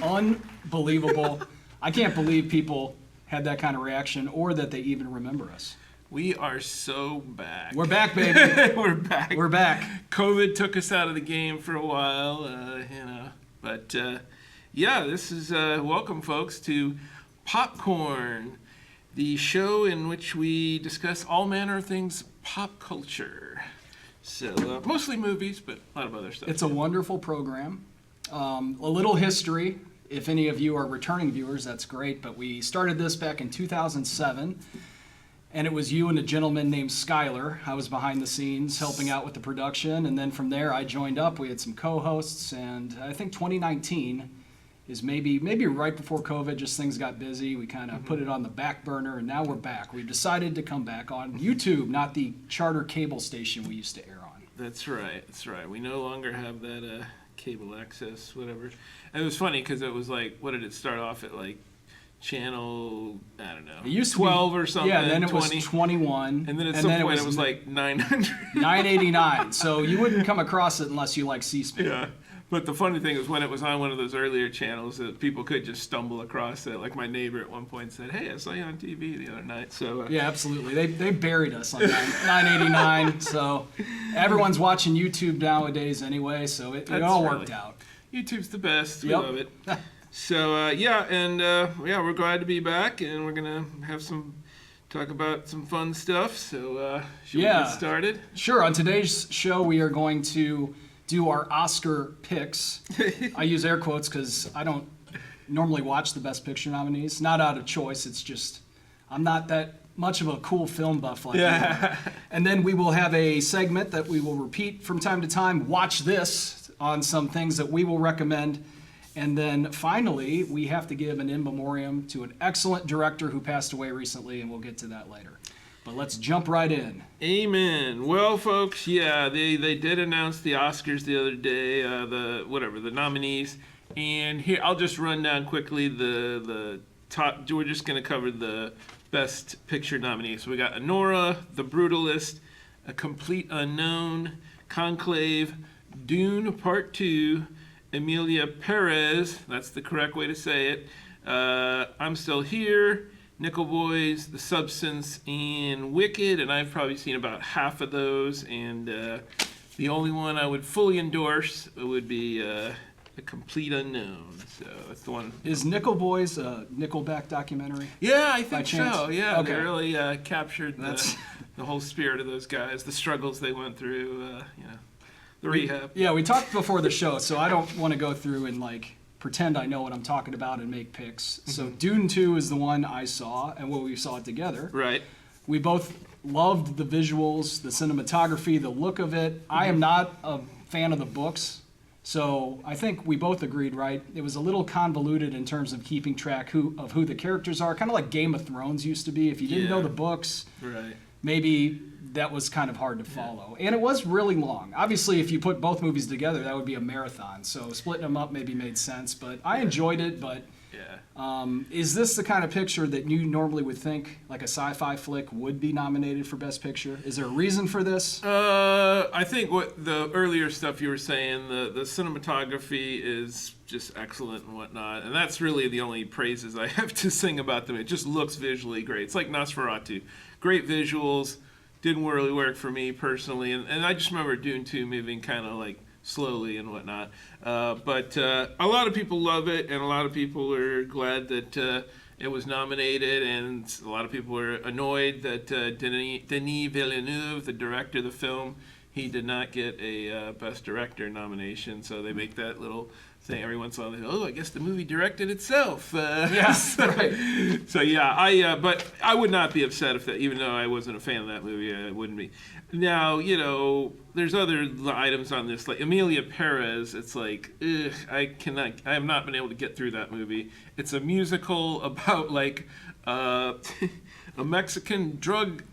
Unbelievable. I can't believe people had that kind of reaction or that they even remember us. We are so back. We're back, baby. We're back. We're back. COVID took us out of the game for a while, But this is welcome, folks, to Popcorn, the show in which we discuss all manner of things pop culture. So mostly movies, but a lot of other stuff. It's a wonderful program. A little history. If any of you are returning viewers, that's great. But we started this back in 2007, and it was you and a gentleman named Skylar. I was behind the scenes helping out with the production, and then from there I joined up. We had some co-hosts, and I think 2019 is maybe right before COVID, just things got busy. We kind of put it on the back burner, and now we're back. We've decided to come back on YouTube, not the charter cable station we used to air on. That's right. We no longer have that cable access, whatever. And it was funny because it was like, what did it start off at, like channel, I don't know, it used to 12 be, or something. Yeah, then it 20. was 21. And then at some point it was like 900. 989. So you wouldn't come across it unless you like C-SPAN. Yeah. But the funny thing is when it was on one of those earlier channels that people could just stumble across it. Like my neighbor at one point said, "Hey, I saw you on TV the other night." So yeah, absolutely. They buried us on 989. So everyone's watching YouTube nowadays anyway. So it all worked out. YouTube's the best. We Yep. love it. So we're glad to be back, and we're gonna have talk about some fun stuff. So should we get started? Sure. On today's show, we are going to do our Oscar picks. I use air quotes because I don't normally watch the Best Picture nominees. Not out of choice. It's just I'm not that much of a cool film buff like you are. And then we will have a segment that we will repeat from time to time. Watch this on some things that we will recommend. And then finally, we have to give an in memoriam to an excellent director who passed away recently, and we'll get to that later. But let's jump right in. Amen. Well, folks, they did announce the Oscars the other day, the nominees. And here, I'll just run down quickly the top. We're just going to cover the Best Picture nominees. So we got Anora, The Brutalist, A Complete Unknown, Conclave, Dune Part 2, Emilia Perez, that's the correct way to say it, I'm Still Here, Nickel Boys, The Substance, and Wicked, and I've probably seen about half of those, and the only one I would fully endorse would be A Complete Unknown. So that's the one. Is Nickel Boys a Nickelback documentary? Yeah, I think so. Yeah, okay. They really captured the whole spirit of those guys, the struggles they went through, the rehab. Yeah, we talked before the show, so I don't want to go through and pretend I know what I'm talking about and make picks. Mm-hmm. So Dune 2 is the one I saw, and we saw it together. Right. We both loved the visuals, the cinematography, the look of it. Mm-hmm. I am not a fan of the books, so I think we both agreed, right? It was a little convoluted in terms of keeping track of who the characters are, kind of like Game of Thrones used to be. If you didn't know the books, right, maybe that was kind of hard to follow. And it was really long. Obviously, if you put both movies together, that would be a marathon. So splitting them up maybe made sense. But I enjoyed it. But is this the kind of picture that you normally would think, like a sci-fi flick, would be nominated for Best Picture? Is there a reason for this? I think what the earlier stuff you were saying, the cinematography is just excellent and whatnot. And that's really the only praises I have to sing about them. It just looks visually great. It's like Nosferatu. Great visuals. Didn't really work for me personally, and I just remember Dune 2 moving kind of like slowly and whatnot. But a lot of people love it, and a lot of people are glad that it was nominated, and a lot of people were annoyed that Denis Villeneuve, the director of the film, he did not get a Best Director nomination. So they make that little saying every once in a while, I guess the movie directed itself. Yes, right. So yeah, but I would not be upset if that, even though I wasn't a fan of that movie, I wouldn't be. Now, there's other items on this, like Emilia Perez. It's like, I have not been able to get through that movie. It's a musical about like a Mexican drug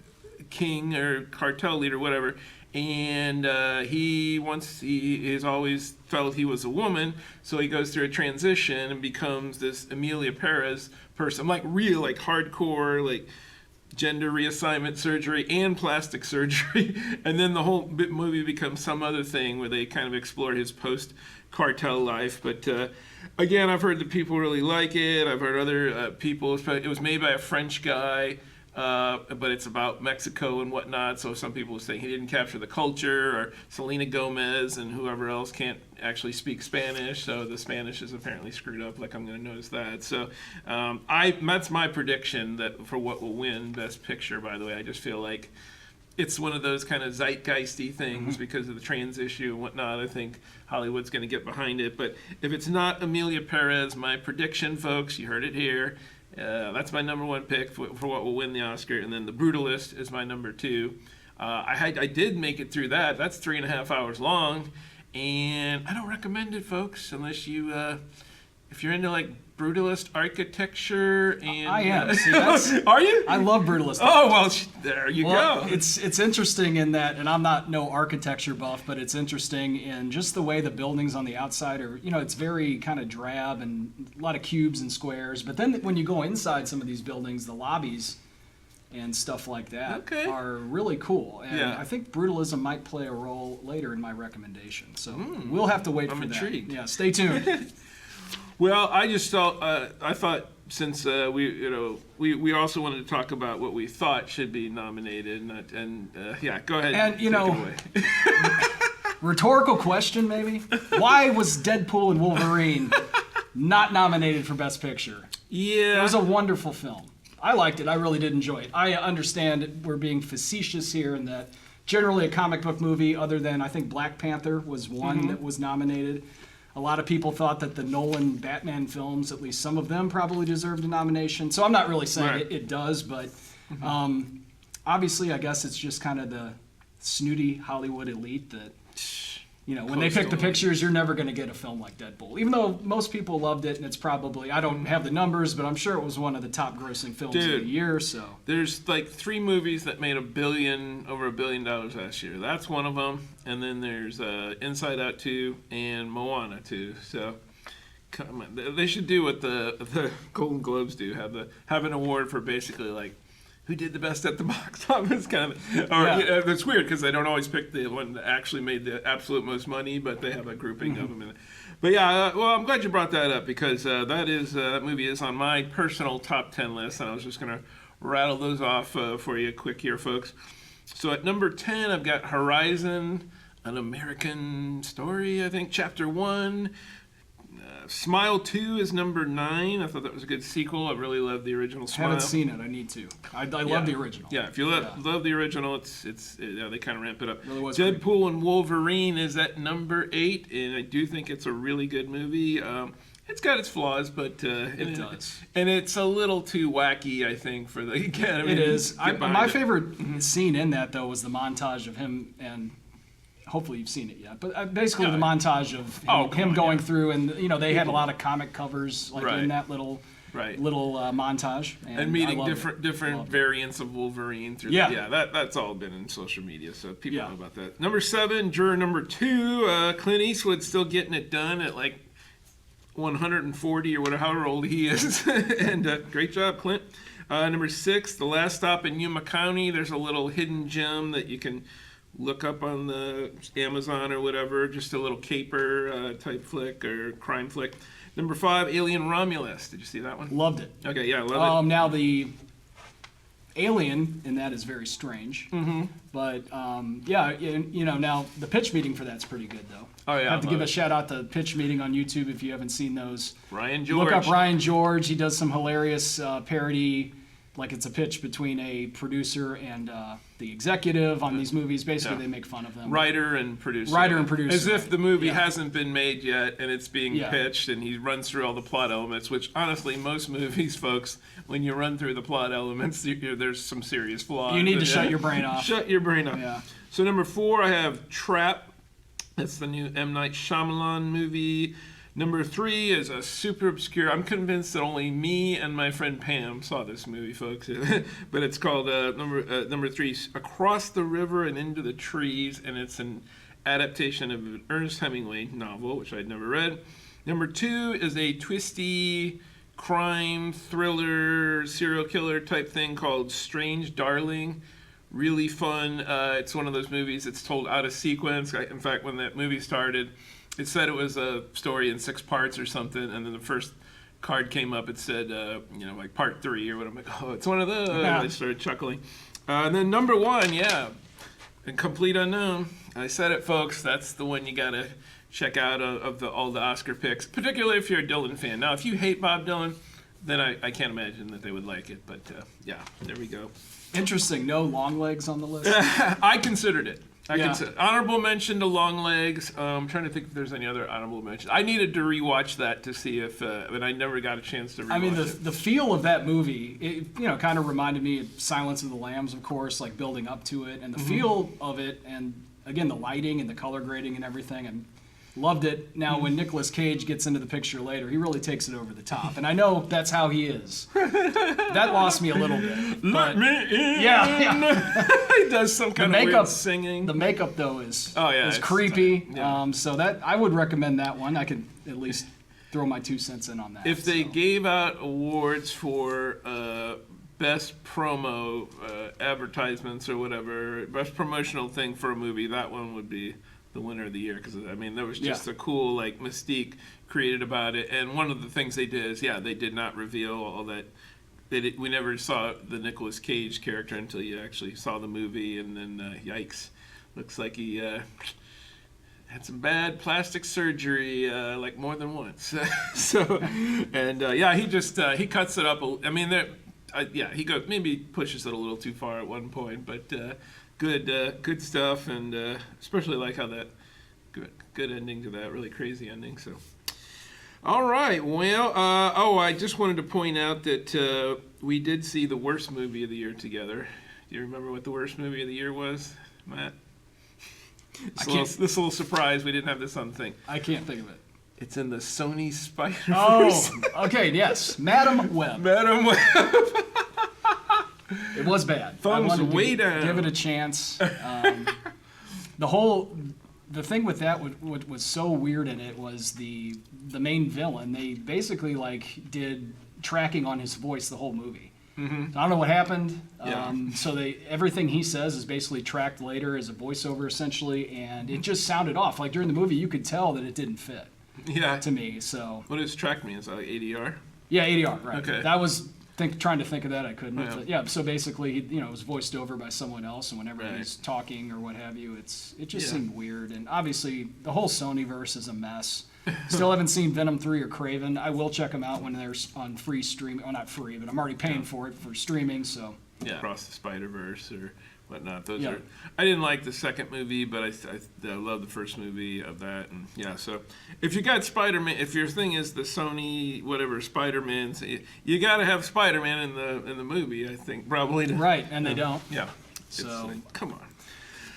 king or cartel leader, whatever. And he has always felt he was a woman, so he goes through a transition and becomes this Emilia Perez person, like real, like hardcore, like gender reassignment surgery and plastic surgery. And then the whole movie becomes some other thing where they kind of explore his post-cartel life. But again, I've heard that people really like it. I've heard other people. It was made by a French guy. But it's about Mexico and whatnot, so some people are saying he didn't capture the culture, or Selena Gomez and whoever else can't actually speak Spanish, so the Spanish is apparently screwed up, like I'm going to notice that. So that's my prediction that for what will win Best Picture, by the way. I just feel like it's one of those kind of zeitgeisty things because of the trans issue and whatnot. I think Hollywood's going to get behind it, but if it's not Emilia Perez, my prediction, folks, you heard it here, that's my number one pick for what will win the Oscar, and then The Brutalist is my number two. I did make it through that. That's 3.5 hours long, and I don't recommend it, folks, unless you, if you're into like brutalist architecture and. I am. See, that's, are you? I love brutalist. Oh well, there you go. It's interesting in that, and I'm not no architecture buff, but it's interesting in just the way the buildings on the outside are. It's very kind of drab and a lot of cubes and squares. But then when you go inside some of these buildings, the lobbies and stuff like that are really cool. And I think brutalism might play a role later in my recommendation. So we'll have to wait for that. I'm intrigued. Yeah, stay tuned. Well, I just thought I thought since we also wanted to talk about what we thought should be nominated, and go ahead. And take it away. Rhetorical question, maybe. Why was Deadpool and Wolverine not nominated for Best Picture? Yeah, it was a wonderful film. I liked it. I really did enjoy it. I understand we're being facetious here, in that generally a comic book movie, other than I think Black Panther was one that was nominated. A lot of people thought that the Nolan Batman films, at least some of them, probably deserved a nomination. So I'm not really saying it does, but obviously I guess it's just kind of the snooty Hollywood elite that, when they pick the pictures, you're never going to get a film like Deadpool. Even though most people loved it, and it's probably, I don't have the numbers, but I'm sure it was one of the top grossing films of the year. So there's like 3 movies that made over $1 billion last year. That's one of them. And then there's Inside Out 2 and Moana 2. So come on, they should do what the Golden Globes do, have an award for basically like who did the best at the box office, kind of. It's weird because they don't always pick the one that actually made the absolute most money, but they have a grouping of them in it. But I'm glad you brought that up, because that movie is on my personal top 10 list, and I was just going to rattle those off for you quick here, folks. So at number 10, I've got Horizon, An American Story, I think, Chapter 1. Smile 2 is number 9. I thought that was a good sequel. I really love the original Smile. I haven't seen it. I need to. I love the original. Yeah, if you love the original, they kind of ramp it up. It really was Deadpool and Wolverine is at number 8, and I do think it's a really good movie. It's got its flaws, but it does. And it's a little too wacky, I think, for the Academy. It is. My favorite scene in that, though, was the montage of him, and hopefully you've seen it yet, but basically the montage of him going through, and they had a lot of comic covers in that little montage, and meeting different variants of Wolverine through that's all been in social media, so people know about that. Number 7, juror number 2, Clint Eastwood, still getting it done at like 140 or whatever, however old he is. And great job, Clint. Number 6, The Last Stop in Yuma County. There's a little hidden gem that you can look up on the Amazon or whatever, just a little caper type flick or crime flick. Number 5, Alien Romulus. Did you see that one? Loved it. Okay, yeah, loved it. Now the alien in that is very strange, but now the pitch meeting for that's pretty good though. Oh yeah, I have to give a shout out to Pitch Meeting on YouTube if you haven't seen those. Ryan George. Look up Ryan George. He does some hilarious parody like it's a pitch between a producer and the executive on these movies. Basically, they make fun of them. Writer and producer. As if the movie hasn't been made yet and it's being pitched, and he runs through all the plot elements, which honestly, most movies, folks, when you run through the plot elements, there's some serious flaws. You need to shut your brain off. Shut your brain off. Yeah. So number 4, I have Trap. That's the new M. Night Shyamalan movie. Number 3 is a super obscure. I'm convinced that only me and my friend Pam saw this movie, folks. But it's called number 3, Across the River and Into the Trees, and it's an adaptation of an Ernest Hemingway novel, which I'd never read. Number 2 is a twisty crime thriller serial killer type thing called Strange Darling. Really fun. It's one of those movies that's told out of sequence. In fact, when that movie started, it said it was a story in 6 parts or something, and then the first card came up. It said, like part 3 or what. I'm like, oh, it's one of those. Yeah. I started chuckling. And then number 1, A Complete Unknown. I said it, folks. That's the one you gotta check out of all the Oscar picks, particularly if you're a Dylan fan. Now, if you hate Bob Dylan, then I can't imagine that they would like it. But there we go. Interesting. No long legs on the list. I considered it. Honorable mention to Longlegs. I'm trying to think if there's any other honorable mentions. I needed to rewatch that to see if, but I never got a chance to rewatch it. I mean, the feel of that movie, it kind of reminded me of Silence of the Lambs, of course, like building up to it, and the feel of it, and again, the lighting and the color grading and everything, and loved it. Now, when Nicolas Cage gets into the picture later, he really takes it over the top, and I know that's how he is. That lost me a little bit. Let me in. Yeah. He does some kind of weird singing. The makeup, though, is it's creepy. Yeah. So that I would recommend that one. I could at least throw my 2 cents in on that. If they gave out awards for best promo advertisements or whatever, best promotional thing for a movie, that one would be the winner of the year, because I mean there was just a cool mystique created about it. And one of the things they did is they did not reveal all that. We never saw the Nicolas Cage character until you actually saw the movie, and then yikes, looks like he had some bad plastic surgery, like more than once. He just he cuts it up. I mean he goes maybe pushes it a little too far at one point, but good stuff, and especially like how that good ending to that really crazy ending. So, all right, well, I just wanted to point out that we did see the worst movie of the year together. Do you remember what the worst movie of the year was, Matt? This little surprise, we didn't have this on the thing. I can't think of it. It's in the Sony Spider-Verse. Oh, okay, yes, Madam Web. Madam Web. It was bad. Thumbs way down. Give it a chance. The thing with that, what was so weird in it was the main villain. They basically did tracking on his voice the whole movie. Mm-hmm. So I don't know what happened. So everything he says is basically tracked later as a voiceover essentially, and it just sounded off. Like during the movie, you could tell that it didn't fit. Yeah. To me, so. What does track mean? Is that like ADR? Yeah, ADR. Right. Okay. That was. Trying to think of that, I couldn't. Yeah. So basically, it was voiced over by someone else, and whenever he's talking or what have you, it just seemed weird. And obviously, the whole Sonyverse is a mess. Still haven't seen Venom 3 or Craven. I will check them out when they're on free streaming. Well, not free, but I'm already paying for it for streaming. So Across the Spider-Verse or whatnot. Those are. I didn't like the second movie, but I love the first movie of that. And so if you got Spider-Man, if your thing is the Sony whatever Spider-Man, you got to have Spider-Man in the movie. I think probably. Right, and they don't. Yeah. So come on.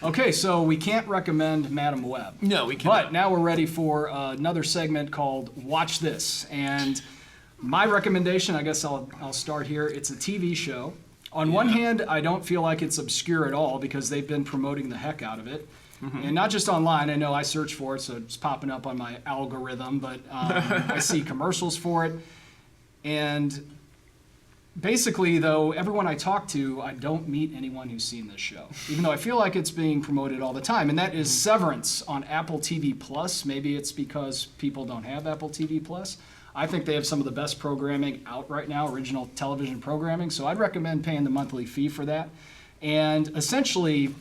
Okay, so we can't recommend Madam Web. No, we can't. But now we're ready for another segment called Watch This. And my recommendation, I guess I'll start here. It's a TV show. On one hand, I don't feel like it's obscure at all because they've been promoting the heck out of it. Mm-hmm. And not just online. I know I search for it, so it's popping up on my algorithm, but I see commercials for it. And basically, though, everyone I talk to, I don't meet anyone who's seen this show, even though I feel like it's being promoted all the time. And that is Severance on Apple TV Plus. Maybe it's because people don't have Apple TV Plus. I think they have some of the best programming out right now, original television programming, so I'd recommend paying the monthly fee for that. And essentially,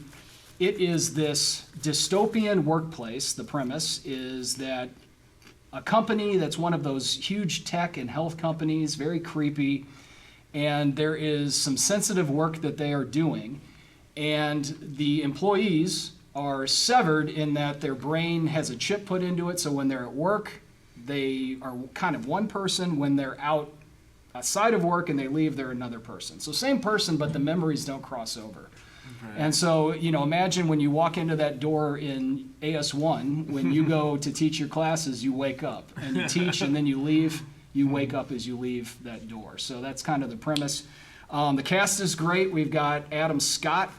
it is this dystopian workplace. The premise is that a company that's one of those huge tech and health companies, very creepy, and there is some sensitive work that they are doing, and the employees are severed in that their brain has a chip put into it, so when they're at work, they are kind of one person. When they're outside of work and they leave, they're another person. So same person, but the memories don't cross over. Right. And so, imagine when you walk into that door in AS1, when you go to teach your classes, you wake up, and you teach, and then you leave, you wake up as you leave that door. So that's kind of the premise. The cast is great. We've got Adam Scott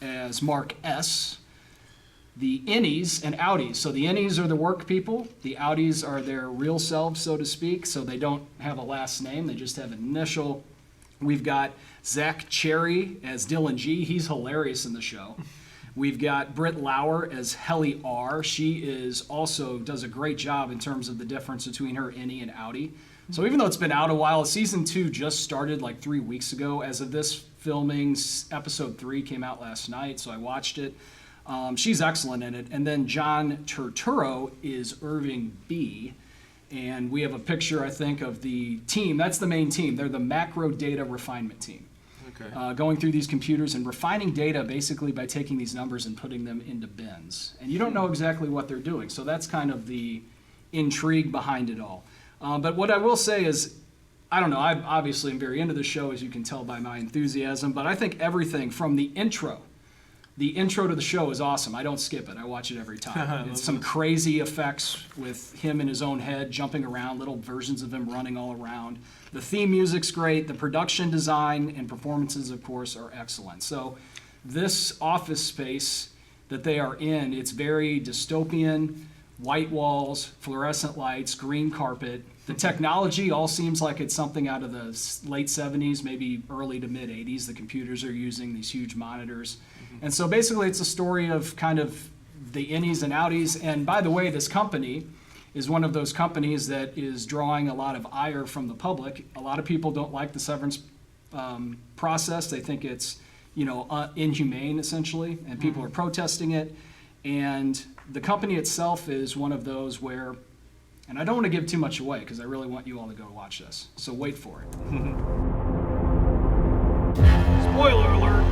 as Mark S., the innies and outies. So the innies are the work people. The outies are their real selves, so to speak. So they don't have a last name. They just have an initial. We've got Zach Cherry as Dylan G. He's hilarious in the show. We've got Britt Lauer as Helly R. She does a great job in terms of the difference between her innie and outie. So even though it's been out a while, season 2 just started like 3 weeks ago. As of this filming, episode 3 came out last night, so I watched it. She's excellent in it. And then John Turturro is Irving B. And we have a picture, I think, of the team. That's the main team. They're the macro data refinement team. Okay. Going through these computers and refining data basically by taking these numbers and putting them into bins. And you don't know exactly what they're doing. So that's kind of the intrigue behind it all. But what I will say is, I don't know, I obviously am very into the show, as you can tell by my enthusiasm. But I think everything from the intro to the show is awesome. I don't skip it. I watch it every time. It's some crazy effects with him in his own head, jumping around, little versions of him running all around. The theme music's great. The production design and performances, of course, are excellent. So this office space that they are in, it's very dystopian, white walls, fluorescent lights, green carpet. The technology all seems like it's something out of the late 70s, maybe early to mid 80s. The computers are using these huge monitors. And so basically it's a story of kind of the innies and outies. And by the way, this company is one of those companies that is drawing a lot of ire from the public. A lot of people don't like the severance process. They think it's, inhumane, essentially, and people are protesting it. And the company itself is one of those where, and I don't want to give too much away because I really want you all to go watch this. So wait for it. Spoiler alert.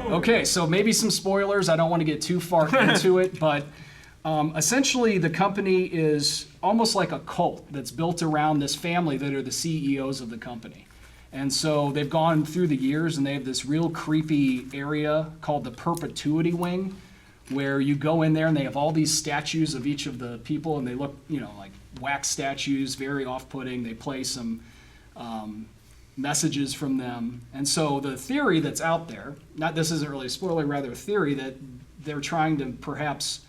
Okay, so maybe some spoilers. I don't want to get too far into it, but essentially the company is almost like a cult that's built around this family that are the CEOs of the company. And so they've gone through the years, and they have this real creepy area called the Perpetuity Wing, where you go in there and they have all these statues of each of the people, and they look, like wax statues, very off-putting. They play some messages from them. And so the theory that's out there, this isn't really a spoiler, rather a theory that they're trying to perhaps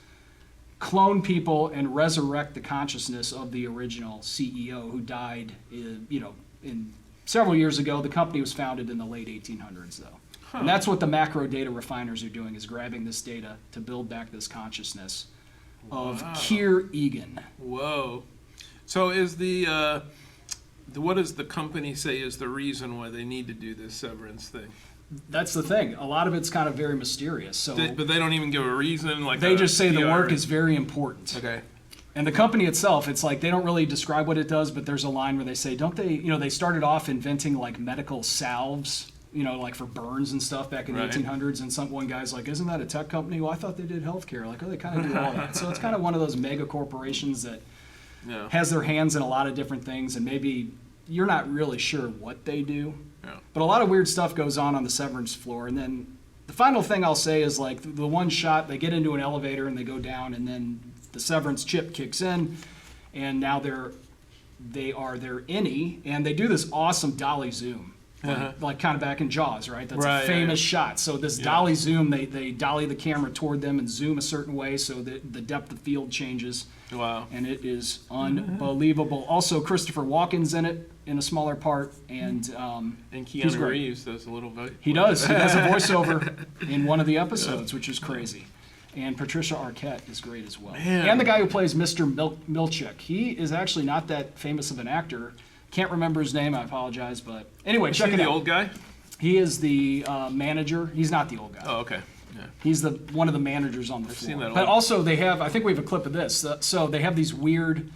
clone people and resurrect the consciousness of the original CEO who died, in several years ago. The company was founded in the late 1800s, though. Huh. And that's what the macro data refiners are doing, is grabbing this data to build back this consciousness of Keir Egan. Whoa. So is what does the company say is the reason why they need to do this severance thing? That's the thing. A lot of it's kind of very mysterious. But they don't even give a reason? They just say the work is very important. Okay. And the company itself, it's like they don't really describe what it does, but there's a line where they say, they started off inventing like medical salves, like for burns and stuff back in the 1800s. And one guy's like, isn't that a tech company? Well, I thought they did healthcare. Like, they kind of do all that. So it's kind of one of those mega corporations that has their hands in a lot of different things, and maybe you're not really sure what they do. Yeah. But a lot of weird stuff goes on the severance floor. And then the final thing I'll say is, like, the one shot, they get into an elevator and they go down, and then the severance chip kicks in, and now they are their innie, and they do this awesome dolly zoom. Like kind of back in Jaws, right? That's a famous shot. So this dolly zoom, they dolly the camera toward them and zoom a certain way so that the depth of field changes. Wow. And it is unbelievable. Also, Christopher Walken's in it in a smaller part. And Keanu Reeves does a little bit. He does. He has a voiceover in one of the episodes, which is crazy. And Patricia Arquette is great as well. Man. And the guy who plays Mr. Milchick. He is actually not that famous of an actor. Can't remember his name, I apologize, but anyway, check it out. Is he the old guy? He is the manager. He's not the old guy. Oh, okay. Yeah. He's one of the managers on the floor. Seen that but also they have, I think we have a clip of this. So they have these weird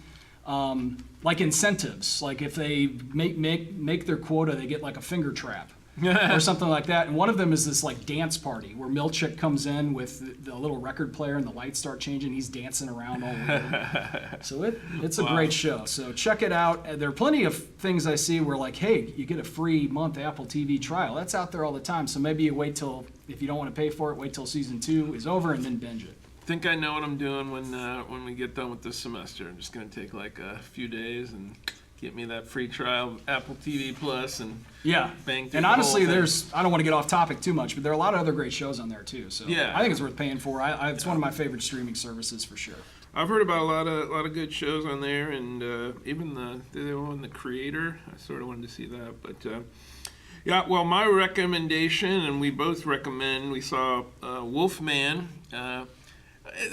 like incentives. Like if they make their quota, they get like a finger trap. Or something like that. And one of them is this like dance party where Milchick comes in with the little record player and the lights start changing. He's dancing around all weird. So it's a great show. So check it out. There are plenty of things I see where like, hey, you get a free month Apple TV trial. That's out there all the time. So maybe you wait till, if you don't want to pay for it, wait till season 2 is over and then binge it. I think I know what I'm doing when we get done with this semester. I'm just going to take like a few days and get me that free trial of Apple TV Plus and bang through and the honestly, whole thing. I don't want to get off topic too much, but there are a lot of other great shows on there too. So Yeah. I think it's worth paying for. It's one of my favorite streaming services for sure. I've heard about a lot of good shows on there, and even the Creator. I sort of wanted to see that, but yeah. Well, my recommendation, and we both recommend. We saw Wolfman.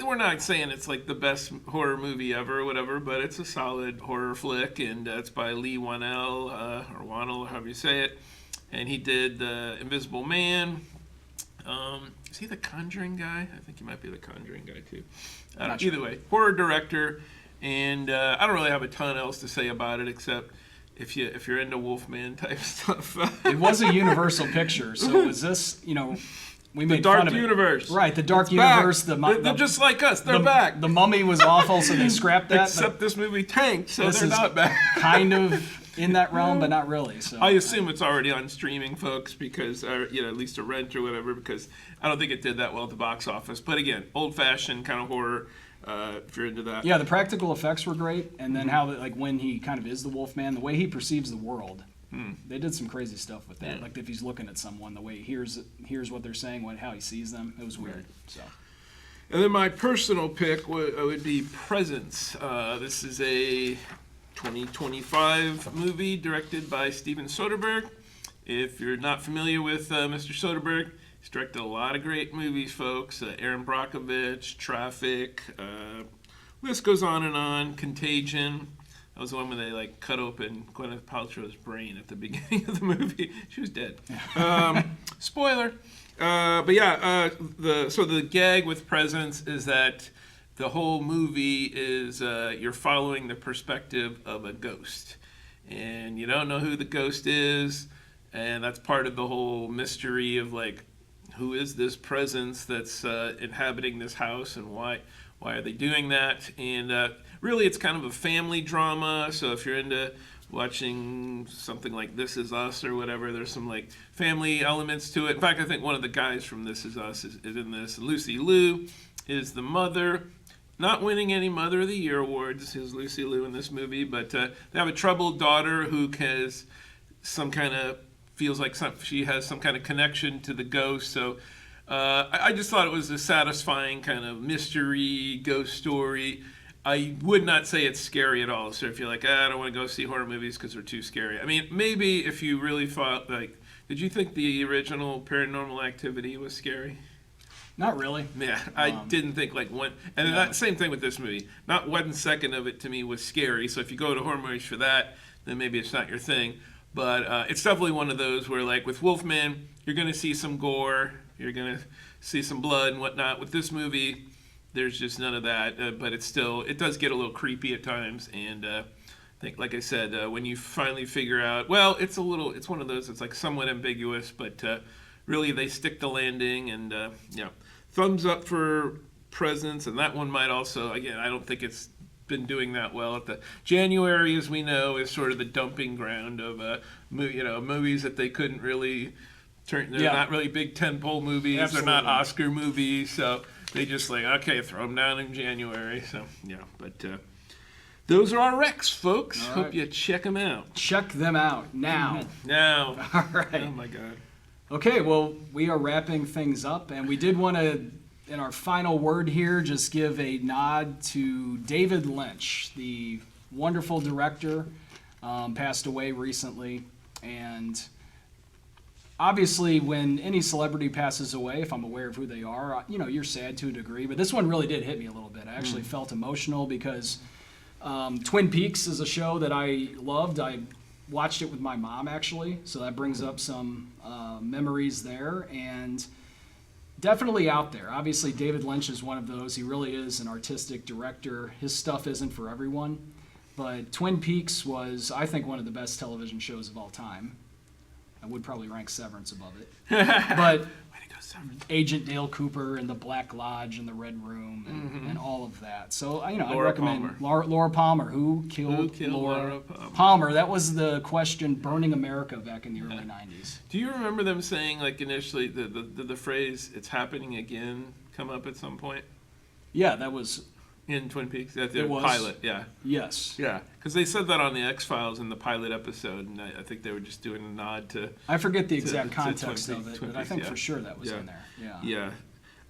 We're not saying it's like the best horror movie ever or whatever, but it's a solid horror flick, and it's by Lee Whannell, or Whannell, however you say it. And he did The Invisible Man. Is he the Conjuring guy? I think he might be the Conjuring guy too. Either way, horror director, and I don't really have a ton else to say about it except if you're into Wolfman type stuff. It was a Universal picture, so was this, we made fun of it. Dark Universe. Right, the Dark It's back. Universe. They're just like us. They're back. The Mummy was awful, so they scrapped that. Except this movie tanked, so this they're is not back. kind of in that realm, but not really. So I assume it's already on streaming, folks, because at least a rent or whatever, because I don't think it did that well at the box office. But again, old-fashioned kind of horror. If you're into that. Yeah, the practical effects were great, and then how when he kind of is the Wolfman, the way he perceives the world. They did some crazy stuff with that. Yeah. Like if he's looking at someone, the way he hears what they're saying, how he sees them. It was weird. So. And then my personal pick would be Presence. This is a 2025 movie directed by Steven Soderbergh. If you're not familiar with Mr. Soderbergh, he's directed a lot of great movies, folks. Aaron Brockovich, Traffic, list goes on and on. Contagion. That was the one where they cut open Gwyneth Paltrow's brain at the beginning of the movie. She was dead. Spoiler. But yeah, the gag with Presence is that the whole movie is you're following the perspective of a ghost, and you don't know who the ghost is, and that's part of the whole mystery of who is this presence that's inhabiting this house, and why are they doing that? And really, it's kind of a family drama. So if you're into watching something like This Is Us or whatever, there's some family elements to it. In fact, I think one of the guys from This Is Us is in this. Lucy Liu is the mother, not winning any Mother of the Year awards, is Lucy Liu in this movie, but they have a troubled daughter who has feels like she has some kind of connection to the ghost. So I just thought it was a satisfying kind of mystery ghost story. I would not say it's scary at all. So if you're like, I don't want to go see horror movies because they're too scary. I mean, maybe if you really thought, did you think the original Paranormal Activity was scary? Not really. Yeah, I didn't think one. And that same thing with this movie. Not 1 second of it to me was scary. So if you go to horror movies for that, then maybe it's not your thing. But it's definitely one of those where, with Wolfman, you're going to see some gore, you're going to see some blood and whatnot. With this movie, there's just none of that. But it does get a little creepy at times. And I think, like I said, when you finally figure out, it's one of those that's somewhat ambiguous, but really they stick the landing. And thumbs up for Presence. And that one might also, again, I don't think it's been doing that well. At the January, as we know, is sort of the dumping ground of movies that they couldn't really turn. They're not really big tentpole movies. Absolutely. They're not Oscar movies, so they just okay, throw them down in January. So yeah, but those are our recs, folks. All right. Hope you check them out. Check them out now. Now. All right. Oh my God. Okay, well, we are wrapping things up, and we did want to, in our final word here, just give a nod to David Lynch, the wonderful director, passed away recently. And obviously, when any celebrity passes away, if I'm aware of who they are, you're sad to a degree. But this one really did hit me a little bit. I actually felt emotional because Twin Peaks is a show that I loved. I watched it with my mom, actually, so that brings up some memories there. And definitely out there. Obviously, David Lynch is one of those. He really is an artistic director. His stuff isn't for everyone. But Twin Peaks was, I think, one of the best television shows of all time. I would probably rank Severance above it. But Agent Dale Cooper and the Black Lodge and the Red Room and all of that. So, I recommend Laura Palmer. Who killed Laura Palmer? That was the question burning America back in the early 90s. Do you remember them saying, like, initially, the phrase, "it's happening again," come up at some point? Yeah, that was... In Twin Peaks? That's the pilot, yeah. Yes. Yeah, because they said that on the X-Files in the pilot episode, and I think they were just doing a nod to... I forget the exact context of it, but I think for sure that was in there. Yeah.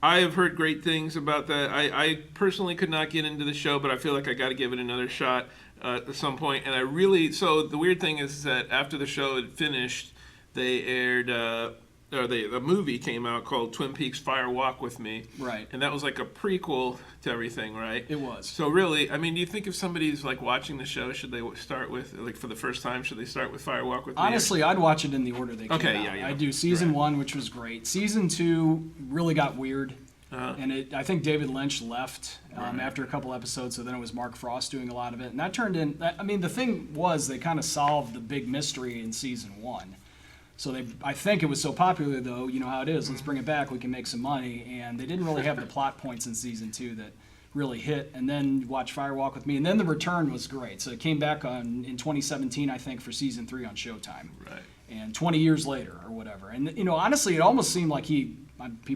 I have heard great things about that. I personally could not get into the show, but I feel like I got to give it another shot at some point. And I really... So the weird thing is that after the show had finished, they aired... a movie came out called Twin Peaks Fire Walk with Me. Right. And that was like a prequel to everything, right? It was. So really, I mean, do you think if somebody's like watching the show, should they start with, like for the first time, should they start with Fire Walk with Me? Honestly, I'd watch it in the order they came out. Yeah. I do season 1, which was great. Season 2 really got weird. And I think David Lynch left after a couple episodes, so then it was Mark Frost doing a lot of it. And that turned in, I mean, the thing was they kind of solved the big mystery in season 1. So I think it was so popular, though, you know how it is, let's bring it back, we can make some money. And they didn't really have the plot points in season 2 that really hit. And then watch Fire Walk with Me. And then The Return was great. So it came back in 2017, I think, for season 3 on Showtime. Right. And 20 years later or whatever. And, honestly, it almost seemed like he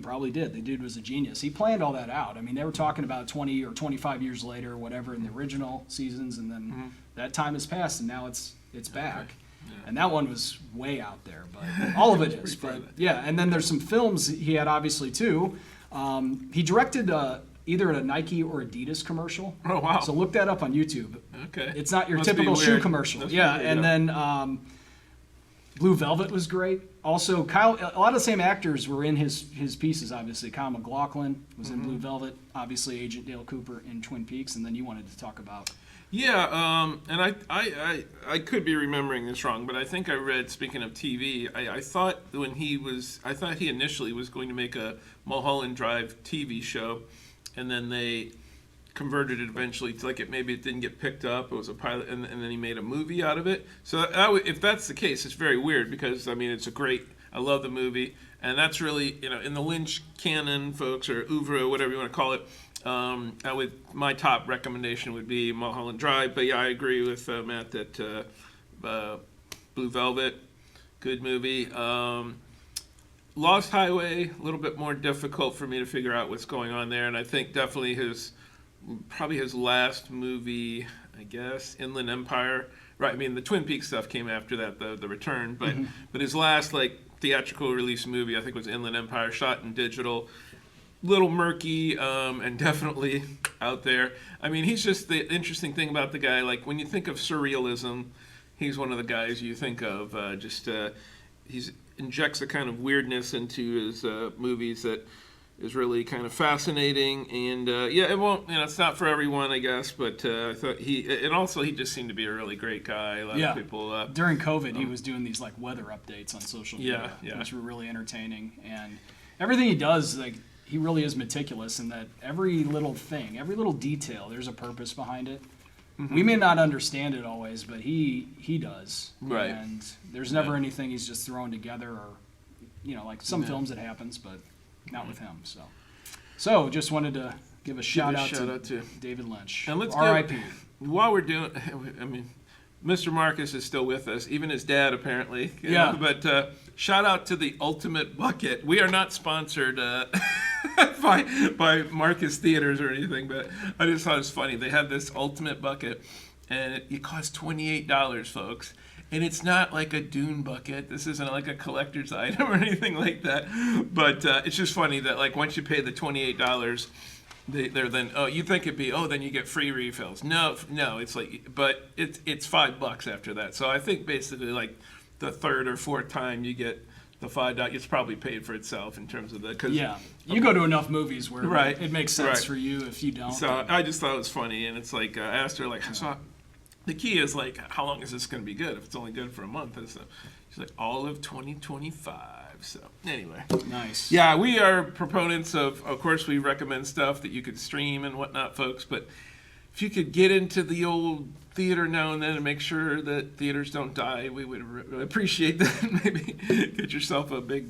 probably did. The dude was a genius. He planned all that out. I mean, they were talking about 20 or 25 years later or whatever in the original seasons. And then that time has passed, and now it's back. Okay. Yeah. And that one was way out there, but all of it is. But yeah, and then there's some films he had obviously too. He directed either a Nike or Adidas commercial. Oh wow! So look that up on YouTube. Okay. It's not your typical shoe commercial. That's yeah, weird, and then Blue Velvet was great. Also, a lot of the same actors were in his pieces. Obviously, Kyle MacLachlan was in Blue Velvet. Obviously, Agent Dale Cooper in Twin Peaks, and then you wanted to talk about. Yeah, and I could be remembering this wrong, but I think I read, speaking of TV, I thought he initially was going to make a Mulholland Drive TV show, and then they converted it eventually to maybe it didn't get picked up, it was a pilot, and then he made a movie out of it. So if that's the case, it's very weird because, I mean, I love the movie, and that's really, in the Lynch canon, folks, or oeuvre, whatever you want to call it, my top recommendation would be Mulholland Drive, but yeah, I agree with Matt that Blue Velvet, good movie. Lost Highway, a little bit more difficult for me to figure out what's going on there, and I think definitely probably his last movie, I guess, Inland Empire. Right, I mean the Twin Peaks stuff came after that, the Return, but his last theatrical release movie I think was Inland Empire, shot in digital. Little murky and definitely out there. I mean, he's just the interesting thing about the guy. Like when you think of surrealism, he's one of the guys you think of. He injects a kind of weirdness into his movies that is really kind of fascinating. And it won't. It's not for everyone, I guess. But I thought he just seemed to be a really great guy. A lot of people. During COVID, he was doing these weather updates on social media, yeah. which were really entertaining. And everything he does, he really is meticulous in that every little thing, every little detail, there's a purpose behind it. We may not understand it always, but he does. Right. And there's never anything he's just throwing together or, like some films it happens, but not with him. So just wanted to give a shout out to David Lynch. And let's R.I.P. While we're doing, I mean, Mr. Marcus is still with us, even his dad apparently. Yeah. But shout out to the Ultimate Bucket. We are not sponsored by Marcus Theaters or anything, but I just thought it was funny. They had this Ultimate Bucket, and it cost $28, folks. And it's not like a Dune bucket. This isn't like a collector's item or anything like that. But it's just funny that once you pay the $28, they're then, you think it'd be, then you get free refills. No, it's but it's $5 after that. So I think basically the third or fourth time you get the $5, it's probably paid for itself in terms of you go to enough movies where right, it makes sense for you. If you don't, so I just thought it was funny, and it's I asked her so the key is how long is this going to be good? If it's only good for a month, so she's like all of 2025. So anyway, nice. Yeah, we are proponents of course we recommend stuff that you could stream and whatnot, folks, but if you could get into the old theater now and then and make sure that theaters don't die, we would really appreciate that. Maybe get yourself a big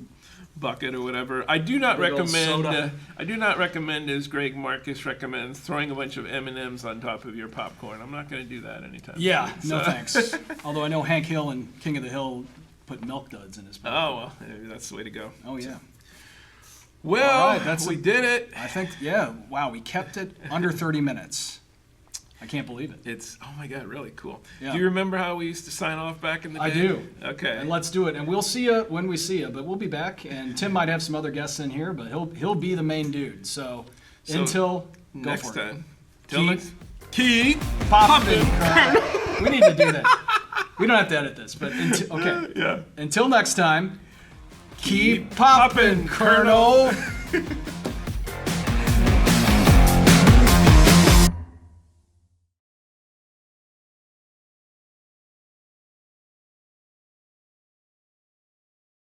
bucket or whatever. I do not Big old recommend. soda. I do not recommend, as Greg Marcus recommends, throwing a bunch of M&Ms on top of your popcorn. I'm not going to do that anytime. Yeah, soon. no So- thanks. Although I know Hank Hill and King of the Hill put milk duds in his popcorn. Oh well, maybe that's the way to go. Oh yeah. Well, All right, we did it. I think, yeah, wow, we kept it under 30 minutes. I can't believe it. It's, oh my God, really cool. Yeah. Do you remember how we used to sign off back in the day? I do. Okay. And let's do it. And we'll see you when we see you, but we'll be back. And Tim might have some other guests in here, but he'll be the main dude. So, So, until, go next for it. time. Till Keep next. Keep Poppin'. We need to do that. We don't have to edit this, but okay. Yeah. Until next time, keep poppin', Colonel.